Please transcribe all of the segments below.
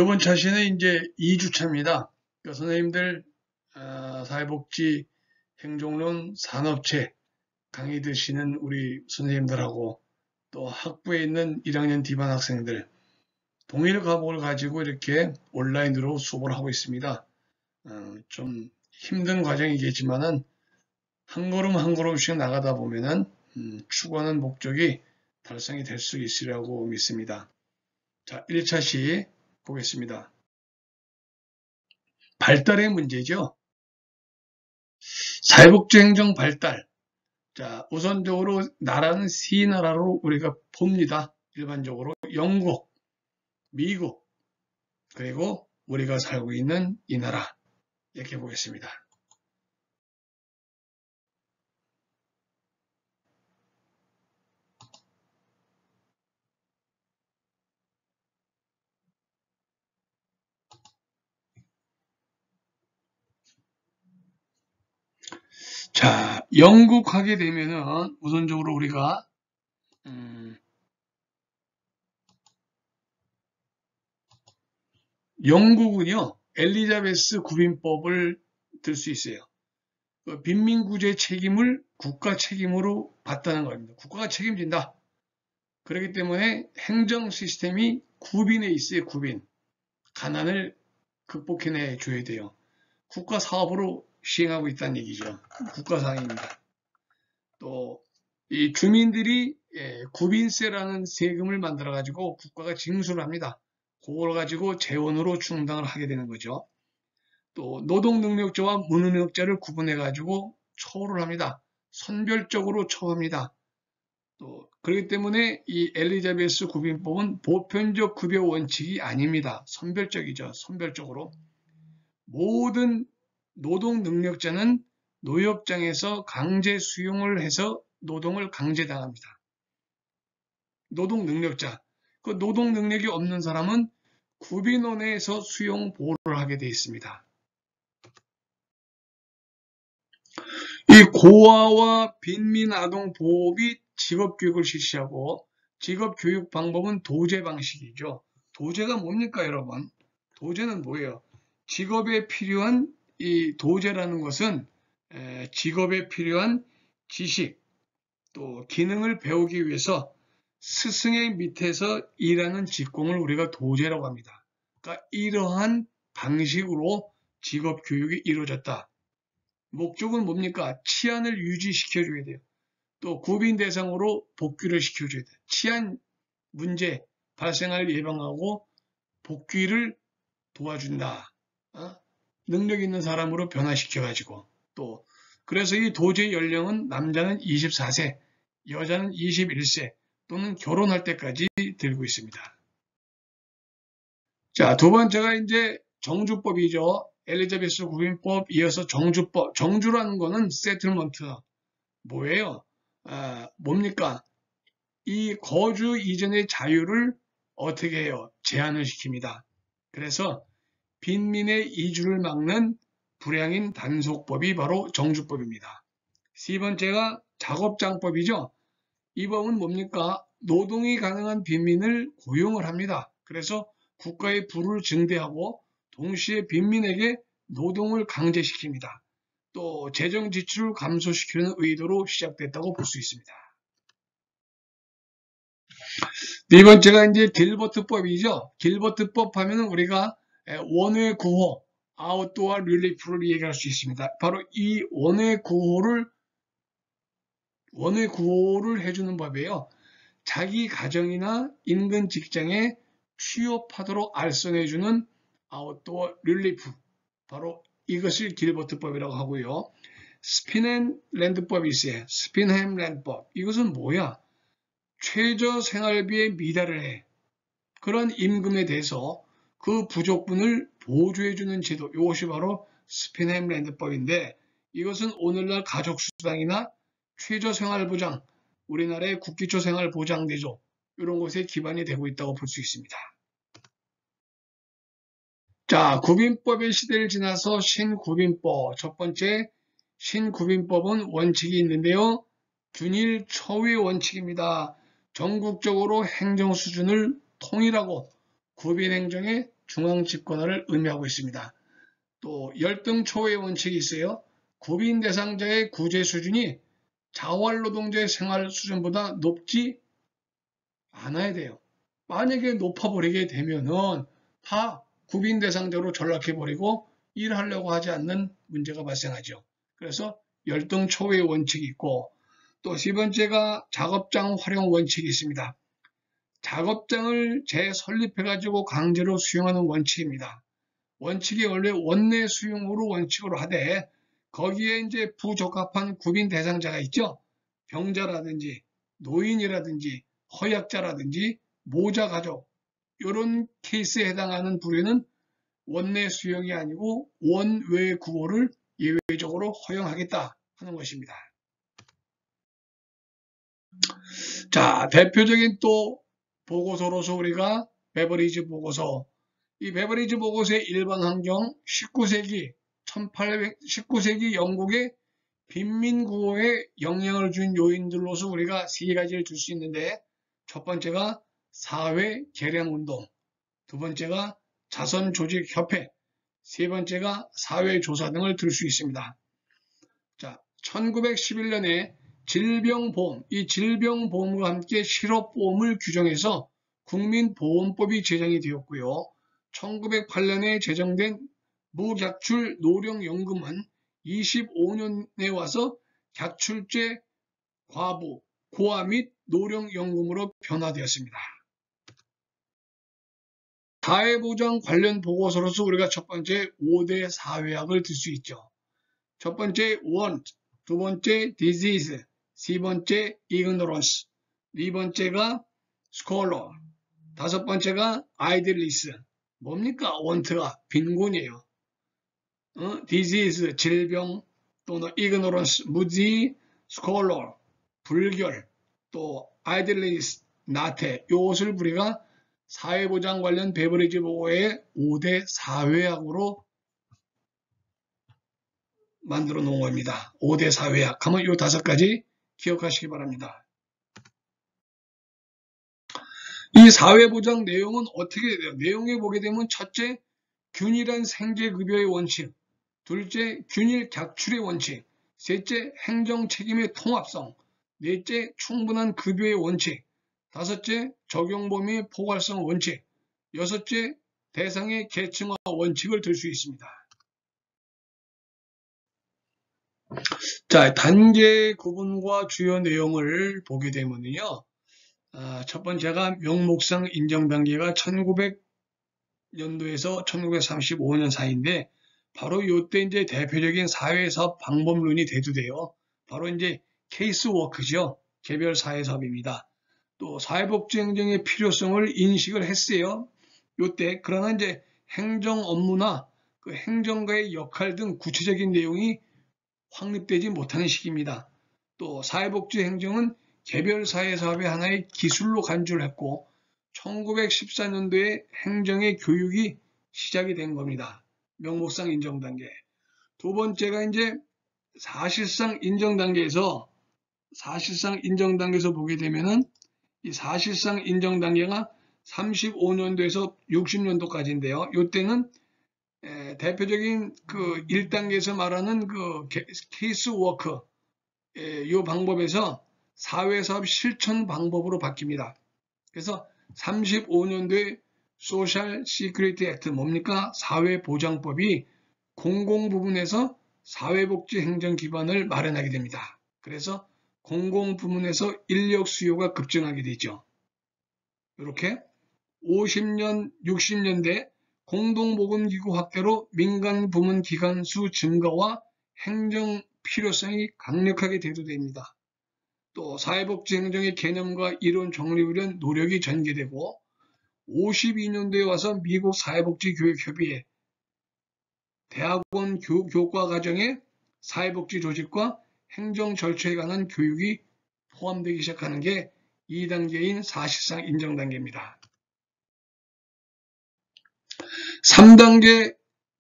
이번 차시는 이제 2주차입니다. 그러니까 선생님들 사회복지 행정론 산업체 강의 드시는 우리 선생님들하고 또 학부에 있는 1학년 D반 학생들 동일 과목을 가지고 이렇게 온라인으로 수업을 하고 있습니다. 좀 힘든 과정이겠지만은 한 걸음 한 걸음씩 나가다 보면은 추구하는 목적이 달성이 될 수 있으리라고 믿습니다. 자, 1차시 보겠습니다. 발달의 문제죠. 사회복지 행정 발달. 자, 우선적으로 나라는 세 나라로 우리가 봅니다. 일반적으로 영국, 미국, 그리고 우리가 살고 있는 이 나라 이렇게 보겠습니다. 자, 영국 하게 되면은 우선적으로 우리가 영국은요 엘리자베스 구빈법을 들 수 있어요. 빈민구제 책임을 국가 책임으로 받다는 겁니다. 국가가 책임진다. 그렇기 때문에 행정 시스템이 구빈해 있어요. 구빈. 가난을 극복해내 줘야 돼요. 국가 사업으로 시행하고 있다는 얘기죠. 국가 사항입니다. 또 이 주민들이 구빈세라는 세금을 만들어 가지고 국가가 징수를 합니다. 그걸 가지고 재원으로 충당을 하게 되는 거죠. 또 노동능력자와 무능력자를 구분해 가지고 처우를 합니다. 선별적으로 처우합니다. 또 그렇기 때문에 이 엘리자베스 구빈법은 보편적 급여 원칙이 아닙니다. 선별적이죠. 선별적으로 모든 노동 능력자는 노역장에서 강제 수용을 해서 노동을 강제당합니다. 노동 능력자. 그 노동 능력이 없는 사람은 구빈원에서 수용 보호를 하게 되어 있습니다. 이 고아와 빈민 아동 보호비 직업교육을 실시하고 직업교육 방법은 도제 방식이죠. 도제가 뭡니까 여러분? 도제는 뭐예요? 직업에 필요한 이 도제라는 것은 직업에 필요한 지식 또 기능을 배우기 위해서 스승의 밑에서 일하는 직공을 우리가 도제라고 합니다. 그러니까 이러한 방식으로 직업 교육이 이루어졌다. 목적은 뭡니까? 치안을 유지시켜줘야 돼요. 또 구빈 대상으로 복귀를 시켜줘야 돼요. 치안 문제 발생을 예방하고 복귀를 도와준다. 능력 있는 사람으로 변화시켜가지고 또 그래서 이 도제 연령은 남자는 24세, 여자는 21세 또는 결혼할 때까지 들고 있습니다. 자, 두 번째가 이제 정주법이죠. 엘리자베스 구빈법 이어서 정주법. 정주라는 거는 세틀먼트. 뭐예요? 뭡니까? 이 거주 이전의 자유를 어떻게 해요? 제한을 시킵니다. 그래서 빈민의 이주를 막는 불량인 단속법이 바로 정주법입니다. 세 번째가 작업장법이죠. 이 법은 뭡니까? 노동이 가능한 빈민을 고용을 합니다. 그래서 국가의 부를 증대하고 동시에 빈민에게 노동을 강제시킵니다. 또 재정 지출을 감소시키는 의도로 시작됐다고 볼 수 있습니다. 네 번째가 이제 길버트법이죠. 길버트법 하면 우리가 원외 구호, 아웃도어 릴리프를 얘기할 수 있습니다. 바로 이 원외 구호를 해주는 법이에요. 자기 가정이나 인근 직장에 취업하도록 알선해주는 아웃도어 릴리프. 바로 이것을 길버트법이라고 하고요. 스핀앤랜드법이 있어요. 스핀햄랜드법. 이것은 뭐야? 최저 생활비에 미달을 해. 그런 임금에 대해서 그 부족분을 보조해주는 제도. 이것이 바로 스핀햄랜드법인데 이것은 오늘날 가족수당이나 최저생활보장, 우리나라의 국기초생활보장제도 이런 것에 기반이 되고 있다고 볼 수 있습니다. 자, 구빈법의 시대를 지나서 신구빈법. 첫 번째 신구빈법은 원칙이 있는데요. 균일 처우의 원칙입니다. 전국적으로 행정 수준을 통일하고 구빈행정에 중앙 집권화를 의미하고 있습니다. 또 열등 초의 원칙이 있어요. 구빈 대상자의 구제 수준이 자활노동자의 생활 수준보다 높지 않아야 돼요. 만약에 높아버리게 되면은 다 구빈 대상자로 전락해버리고 일하려고 하지 않는 문제가 발생하죠. 그래서 열등 초의 원칙이 있고, 또 세 번째가 작업장 활용 원칙이 있습니다. 작업장을 재설립해가지고 강제로 수용하는 원칙입니다. 원칙이 원래 원내 수용으로 원칙으로 하되, 거기에 이제 부적합한 구빈 대상자가 있죠. 병자라든지 노인이라든지 허약자라든지 모자 가족, 이런 케이스에 해당하는 부류는 원내 수용이 아니고 원외 구호를 예외적으로 허용하겠다 하는 것입니다. 자, 대표적인 또 보고서로서 우리가 베버리지 보고서, 이 베버리지 보고서의 일반 환경 19세기 영국의 빈민구호에 영향을 준 요인들로서 우리가 세 가지를 들 수 있는데, 첫 번째가 사회 개량운동, 두 번째가 자선조직협회, 세 번째가 사회조사 등을 들 수 있습니다. 자, 1911년에 질병보험, 이 질병보험과 함께 실업보험을 규정해서 국민보험법이 제정이 되었고요. 1908년에 제정된 무약출 노령연금은 25년에 와서 약출제 과부, 고아 및 노령연금으로 변화되었습니다. 사회보장 관련 보고서로서 우리가 첫 번째 5대 사회학을 들 수 있죠. 첫 번째 want, 두 번째 disease, 세 번째 ignorance, 네 번째가 scholar, 다섯 번째가 idleness. 뭡니까? want가 빈곤이에요. disease, 질병, 또는 ignorance, 무지, scholar, 불결, 또 idleness, 나태, 이것을 우리가 사회보장 관련 베버리지 보고의 5대 사회학으로 만들어 놓은 겁니다. 5대 사회학 하면 이 5가지 기억하시기 바랍니다. 이 사회보장 내용은 어떻게 돼요? 내용에 보게 되면 첫째, 균일한 생계급여의 원칙, 둘째, 균일 객출의 원칙, 셋째, 행정책임의 통합성, 넷째, 충분한 급여의 원칙, 다섯째, 적용 범위의 포괄성 원칙, 여섯째, 대상의 계층화 원칙을 들 수 있습니다. 자, 단계 구분과 주요 내용을 보게 되면요. 첫 번째가 명목상 인정 단계가 1900년도에서 1935년 사이인데, 바로 이때 이제 대표적인 사회사업 방법론이 대두돼요. 바로 이제 케이스워크죠. 개별 사회사업입니다. 또 사회복지행정의 필요성을 인식을 했어요. 이때. 그러나 이제 행정 업무나 그 행정가의 역할 등 구체적인 내용이 확립되지 못하는 시기입니다. 또 사회복지행정은 개별 사회사업의 하나의 기술로 간주를 했고, 1914년도에 행정의 교육이 시작이 된 겁니다. 명목상 인정 단계. 두 번째가 이제 사실상 인정 단계에서 보게 되면은 이 사실상 인정 단계가 35년도에서 60년도까지인데요. 이때는 대표적인 그 1단계에서 말하는 그 케이스 워크 이 방법에서 사회사업 실천 방법으로 바뀝니다. 그래서 35년도에 소셜 시큐리티 액트 뭡니까? 사회보장법이 공공부문에서 사회복지 행정 기반을 마련하게 됩니다. 그래서 공공부문에서 인력 수요가 급증하게 되죠. 이렇게 50년, 60년대 공동보건기구 확대로 민간부문 기관 수 증가와 행정 필요성이 강력하게 대두됩니다. 또 사회복지행정의 개념과 이론 정립을 위한 노력이 전개되고, 52년도에 와서 미국 사회복지교육협의회 대학원 교과과정에 사회복지 조직과 행정 절차에 관한 교육이 포함되기 시작하는 게 2단계인 사실상 인정 단계입니다. 3단계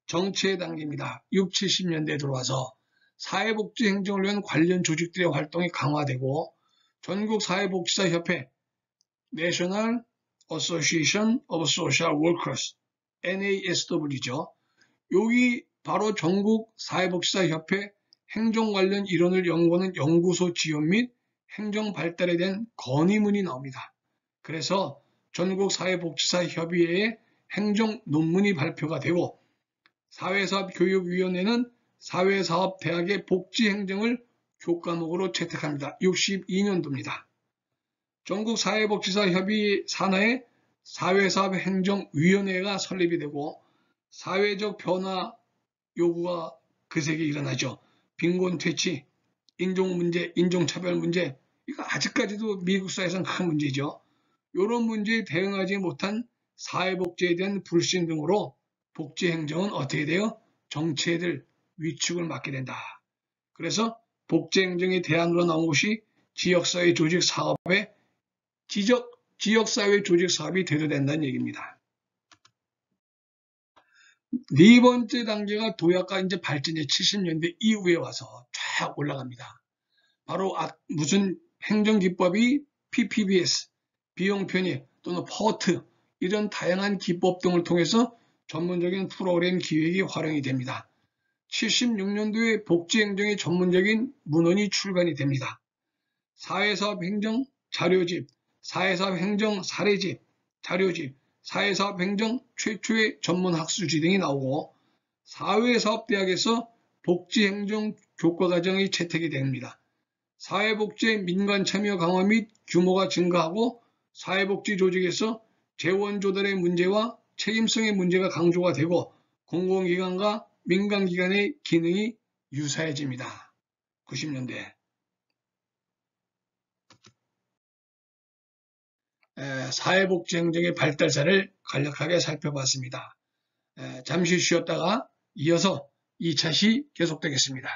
정체 단계입니다. 6, 70년대에 들어와서 사회복지 행정을 위한 관련 조직들의 활동이 강화되고, 전국 사회복지사 협회 National Association of Social Workers NASW죠. 여기 바로 전국 사회복지사협회 행정 관련 이론을 연구하는 연구소 지원 및 행정 발달에 대한 건의문이 나옵니다. 그래서 전국 사회복지사협의회의 행정 논문이 발표가 되고 사회사업교육위원회는 사회사업대학의 복지행정을 교과목으로 채택합니다. 62년도입니다. 전국사회복지사협의 산하에 사회사업행정위원회가 설립이 되고 사회적 변화 요구가 그세게 일어나죠. 빈곤퇴치, 인종문제, 인종차별 문제, 이거 아직까지도 미국 사회에서는 큰 문제죠. 이런 문제에 대응하지 못한 사회복지에 대한 불신 등으로 복지행정은 어떻게 돼요? 정체들 위축을 맞게 된다. 그래서 복지행정의 대안으로 나온 것이 지역사회 조직 사업의 지역사회 조직 사업이 대두된다는 얘기입니다. 네 번째 단계가 도약과 이제 발전이 70년대 이후에 와서 쫙 올라갑니다. 바로 무슨 행정기법이 PPBS, 비용 편입 또는 퍼트 이런 다양한 기법 등을 통해서 전문적인 프로그램 기획이 활용이 됩니다. 76년도에 복지행정의 전문적인 문헌이 출간이 됩니다. 사회사업행정 자료집, 사회사업행정 사례집, 자료집, 사회사업행정 최초의 전문학술지 등이 나오고 사회사업대학에서 복지행정 교과과정이 채택이 됩니다. 사회복지의 민간 참여 강화 및 규모가 증가하고 사회복지 조직에서 재원 조달의 문제와 책임성의 문제가 강조가 되고 공공기관과 민간기관의 기능이 유사해집니다. 90년대. 사회복지행정의 발달사를 간략하게 살펴봤습니다. 잠시 쉬었다가 이어서 2차 시 계속되겠습니다.